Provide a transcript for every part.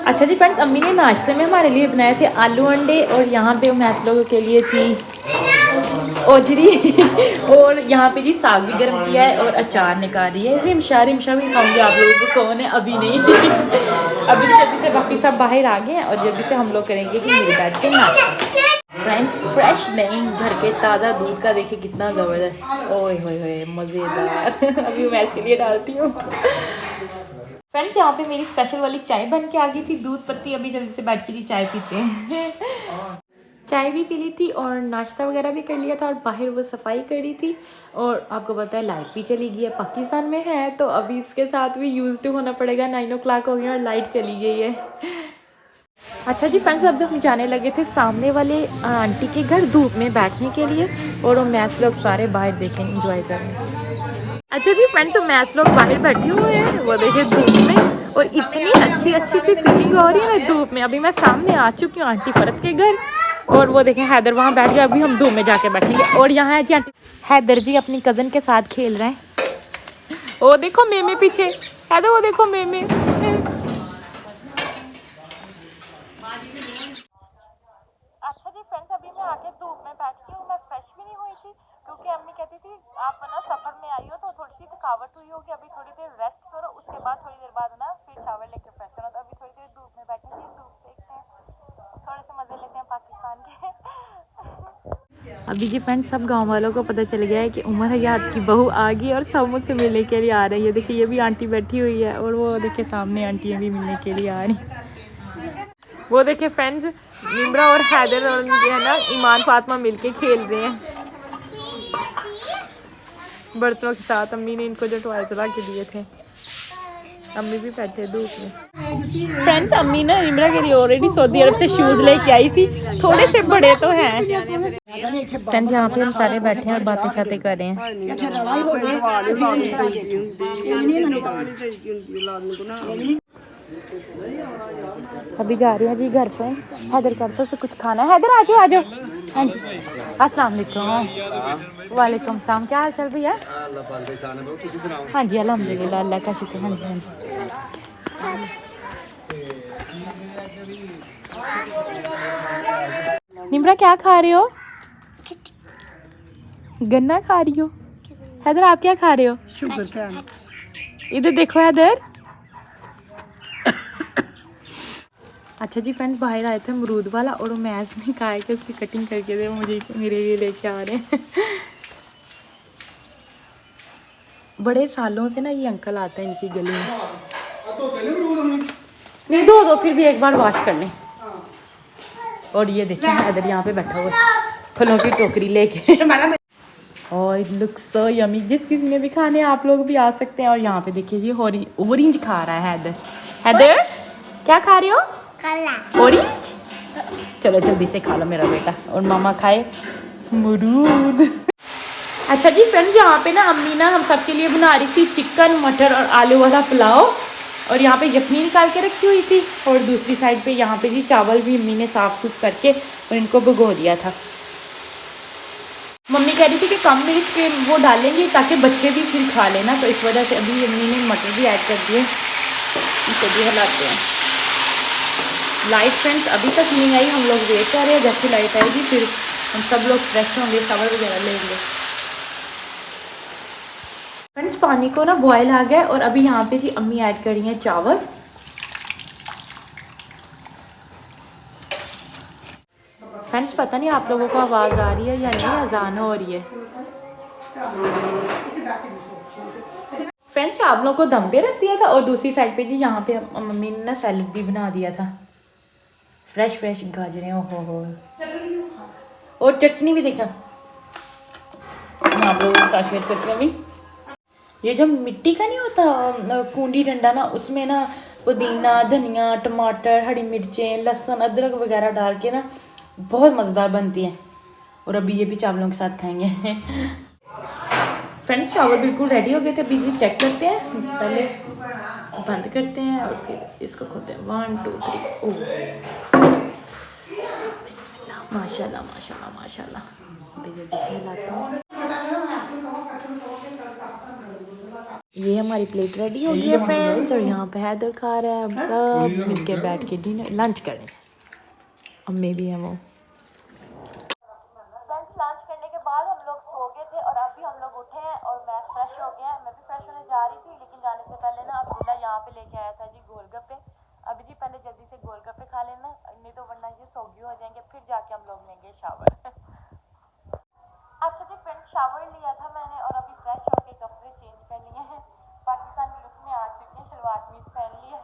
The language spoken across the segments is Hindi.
अच्छा जी फ्रेंड्स, अम्मी ने नाश्ते में हमारे लिए बनाए थे आलू अंडे, और यहाँ पे मैस लोगों के लिए थी ओजरी और यहाँ पे जी साग भी गर्म किया है और अचार निकाल रही है। रिमशा रिमशा भी खाऊंगी आप लोगों को, कौन है अभी नहीं अभी जल्दी से बाकी सब बाहर आ गए हैं और जल्दी से हम लोग करेंगे कि मेरे बैठ के नाश्ता। फ्रेंड्स फ्रेश नहीं, घर के ताज़ा दूध का देखिए कितना ज़बरदस्त, ओए होए होए मज़ेदार अभी मैं इसके लिए डालती हूँ। फ्रेंड्स यहाँ पे मेरी स्पेशल वाली चाय बन के आ गई थी, दूध पत्ती। अभी जल्दी से बैठ के जी चाय पीते हैं चाय भी पी ली थी और नाश्ता वगैरह भी कर लिया था और बाहर वो सफाई कर रही थी। और आपको पता है लाइट भी चली गई है, पाकिस्तान में है तो अभी इसके साथ भी यूज टू होना पड़ेगा। 9 o'clock हो गया और लाइट चली गई है। अच्छा जी फ्रेंड्स, अब हम जाने लगे थे सामने वाले आंटी के घर धूप में बैठने के लिए, और वो मैच लोग सारे बाहर देखें इंजॉय कर रहे हैं। अच्छा जी फ्रेंड्स, तो मैच लोग बाहर बैठे हुए हैं, वो देखे धूप में, और इतनी अच्छी अच्छी सी फीलिंग हो रही है ना धूप में। अभी मैं सामने आ चुकी हूँ आंटी फरत के घर, और वो देखें हैदर वहाँ बैठ गया। अभी हम धूप में जाके बैठेंगे। और यहाँ है जी आंटी हैदर जी अपनी कज़न के साथ खेल रहे हैं। वो देखो मेमे पीछे हैदर, वो देखो मेमे। अच्छा जी फ्रेंड्स, अभी मैं आके धूप में बैठी हूँ। मैं फ्रेश भी नहीं हुई थी क्योंकि अम्मी कहती थी आप ना सफ़र में आई हो तो थोड़ी सी थकावट हुई होगी, अभी थोड़ी देर रेस्ट करो, उसके बाद थोड़ी देर बाद ना फिर शावर लेके फ्रेश होना। तो अभी थोड़ी देर धूप में बैठेंगे, धूप सेकते हैं, थोड़े से मज़े लेते हैं पाकिस्तान के अभी जी फ्रेंड्स, सब गांव वालों को पता चल गया है कि उमर हयात की बहू आ गई और सब मुझसे मिलने के लिए आ रही है। देखिए ये भी आंटी बैठी हुई है, और वो देखिए सामने आंटियाँ भी मिलने के लिए आ रही। वो देखिए फ्रेंड्स, इमरा और हैदर और ये है ना ईमान फातिमा मिलके खेल रहे हैं बर्तनों के साथ। अम्मी ने इनको जो टॉय चला के दिए थे, अम्मी भी बैठे धूप में। फ्रेंड्स, अम्मी ना इमरा के लिए ऑलरेडी सऊदी अरब से शूज़ लेके आई थी, थोड़े से बड़े तो हैं। फ्रेंड्स यहाँ पे हम सारे बैठे हैं और बातें शातें कर रहे हैं। अभी जा रहे हैं जी घर पे। हैदर करता से कुछ खाना है। हैदर आ जाओ आ जाओ। हाँ जी, अस्सलाम वालेकुम। वालेकुम सलाम, क्या हाल चल रही है? हाँ जी अल्हम्दुलिल्लाह, अल्लाह का शुक्र। हाँ जी हाँ जी। निम्रा क्या खा रहे हो? गन्ना खा रही हो? हैदर आप क्या खा रहे हो? शुगर। इधर देखो हैदर। अच्छा जी फ्रेंड्स, बाहर आए थे अमरूद वाला, और वो मैज ने कहा कि उसकी कटिंग करके दे, मुझे मेरे लिए लेके आ रहे हैं बड़े सालों से ना ये अंकल आता है इनकी गली में। नहीं दो फिर भी एक बार वॉश कर लें। और ये देखिए हैदर यहाँ पे बैठा हुआ फलों की टोकरी लेके और इट लुक्स सो यमी। जिस किसी ने भी खाने आप लोग भी आ सकते हैं। और यहाँ पे देखिए ये ऑरेंज खा रहा है हैदर। हैदर क्या खा रहे हो? ऑरेंज। चलो जल्दी से खा लो मेरा बेटा, और मामा खाए अमरूद। अच्छा जी फ्रेंड्स, यहाँ पे ना अम्मी ना हम सब के लिए बना रही थी चिकन मटर और आलू वाला पुलाव, और यहाँ पे यखनी निकाल के रखी हुई थी, और दूसरी साइड पे यहाँ पे जी चावल भी अम्मी ने साफ सुथ करके और इनको भिगो दिया था। मम्मी कह रही थी कि कम मिर्च के वो डालेंगे ताकि बच्चे भी फिर खा लेना, तो इस वजह से अभी अम्मी ने मटर भी ऐड कर दिए। इनको भी हिलाते हैं। लाइट फ्रेंड्स अभी तक नहीं आई, हम लोग वेट कर रहे हैं, जैसे लाइट आएगी फिर हम सब लोग फ्रेश होंगे, शावर वगैरह लेंगे। फ्रेंड्स पानी को ना बॉयल आ गया, और अभी यहाँ पे जी अम्मी ऐड कर रही हैं चावल। फ्रेंड्स पता नहीं आप लोगों को आवाज़ आ रही है या नहीं, अजान हो रही है। फ्रेंड्स चावलों को दम पे रख दिया था, और दूसरी साइड पे जी यहाँ पे मम्मी ने ना सैलड भी बना दिया था, फ्रेश फ्रेश गाजरें। हो और चटनी भी देखा मैं आप लोगों के साथ शेयर करती हूँ। अभी ये जो मिट्टी का नहीं होता कूंडी डंडा ना, उसमें ना पुदीना धनिया टमाटर हरी मिर्चें लहसुन अदरक वगैरह डाल के ना बहुत मज़ेदार बनती है। और अभी ये भी चावलों के साथ खाएंगे। फ्रेंड्स चावल बिल्कुल रेडी हो गए थे, अभी भी चेक करते हैं। पहले बंद करते हैं और फिर इसको खोलते हैं। 1 2 3 ओ बिस्मिल्लाह, माशाल्लाह माशाल्लाह माशाल्लाह। अभी जल्दी से लाता हूँ। ये हमारी प्लेट रेडी हो गई है फ्रेंड्स, और यहाँ पे हैदर खा रहा है। हम सब मिलके बैठ के डिनर लंच करें। अम्मी भी है वो। फ्रेंड्स लंच करने के बाद हम लोग सो गए थे और अभी हम लोग उठे हैं और मैं फ्रेश हो गया। मैं भी फ्रेश होने जा रही थी, लेकिन जाने से पहले ना अब्दुल्ला यहाँ पे लेके आया था जी गोलगप्पे। अभी जी पहले जल्दी से गोलगप्पे खा लेना, नहीं तो वरना ये सोगी हो जाएंगे, फिर जाके हम लोग लेंगे शावर। अच्छा जी फ्रेंड्स, शावर लिया था मैंने और अभी फ्रेश होके कपड़े चेंज कर लिए हैं। पाकिस्तानी लुक में आ चुके हैं, शलवार कमीज पहन ली है।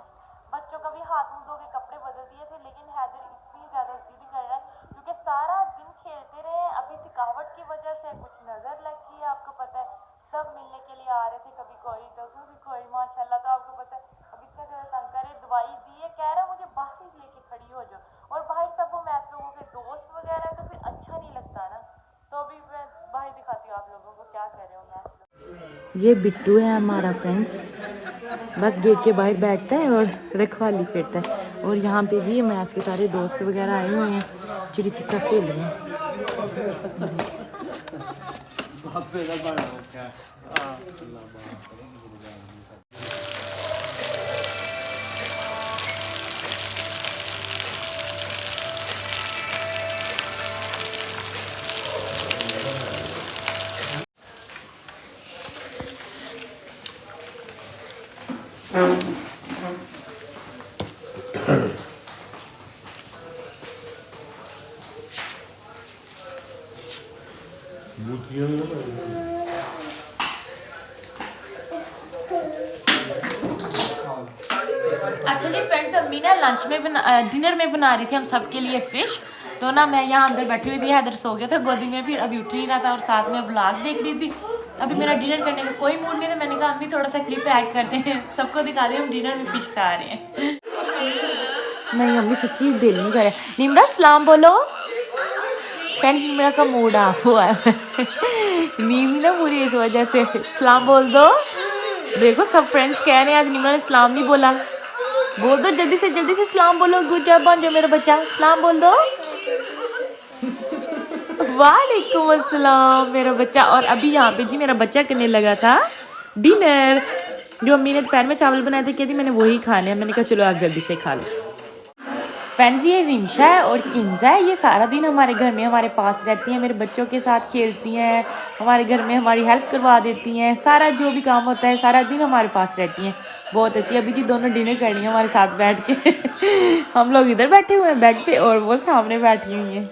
बच्चों का भी हाथ मुंह धो के कपड़े बदल दिए थे, लेकिन हैदर इतनी ज़्यादा जिद कर रहा है क्योंकि सारा दिन खेलते रहे। अभी थकावट की वजह से कुछ नज़र लग गई है, आपको पता है। सब मिलने के लिए आ रहे थे, कभी कोई तो कभी कोई, माशाल्लाह। तो आपको पता है अभी इतना ज़्यादा तंग करे, दवाई दी है, कह रहा है मुझे बाहर ही लेके खड़ी हो जाओ। और बाहर सब वो मैच लोगों के दोस्त वगैरह है, तो फिर अच्छा नहीं लगता ना। तो अभी मैं बाहर दिखाती हूँ आप लोगों को क्या कर रहे हो मैच लोग। ये बिट्टू है हमारा फ्रेंड्स, बस गेट के बाहर बैठता है और रखवाली करता है। और यहाँ पे भी मैच के सारे दोस्त वगैरह आए हुए हैं, चिड़ी छिक्का खेल रहे हैं। अच्छा जी फ्रेंड्स, अम्मी ना लंच में डिनर में बना रही थी हम सबके लिए फ़िश। तो ना मैं यहाँ अंदर बैठी हुई थी, हैदर सो गया था गोदी में, फिर अभी उठ नहीं रहा था और साथ में व्लॉग देख रही थी। अभी मेरा डिनर करने का कोई मूड नहीं था, मैंने कहा अम्मी थोड़ा सा क्लिप ऐड करते हैं, सबको दिखा दें हम डिनर में फ़िश खा रहे हैं। नहीं अम्मी सच्ची दिल नहीं करे। निमरा सलाम बोलो। फ्रेंड्स मेरा का मूड ऑफ हुआ है नींद ना पूरी इस वजह से। सलाम बोल दो। देखो सब फ्रेंड्स कह रहे हैं आज निमरा ने सलाम नहीं बोला। बोल दो जल्दी से सलाम बोलो। गुड जॉब बन जाओ मेरा बच्चा, सलाम बोल दो। वालेकुम अस्सलाम मेरा बच्चा। और अभी यहाँ पे जी मेरा बच्चा करने लगा था डिनर। जो अम्मी ने दोपहर में चावल बनाए थे, कहती मैंने वही खाने हैं। मैंने कहा चलो आप जल्दी से खा लो। फ्रेंड्स ये रिंशा है और किंजा है, ये सारा दिन हमारे घर में हमारे पास रहती हैं, मेरे बच्चों के साथ खेलती हैं, हमारे घर में हमारी हेल्प करवा देती हैं, सारा जो भी काम होता है सारा दिन हमारे पास रहती हैं। बहुत अच्छी। अभी जी दोनों डिनर कर रही हैं हमारे साथ बैठ के हम लोग इधर बैठे हुए हैं बेड पे और वो सामने बैठी हुई हैं।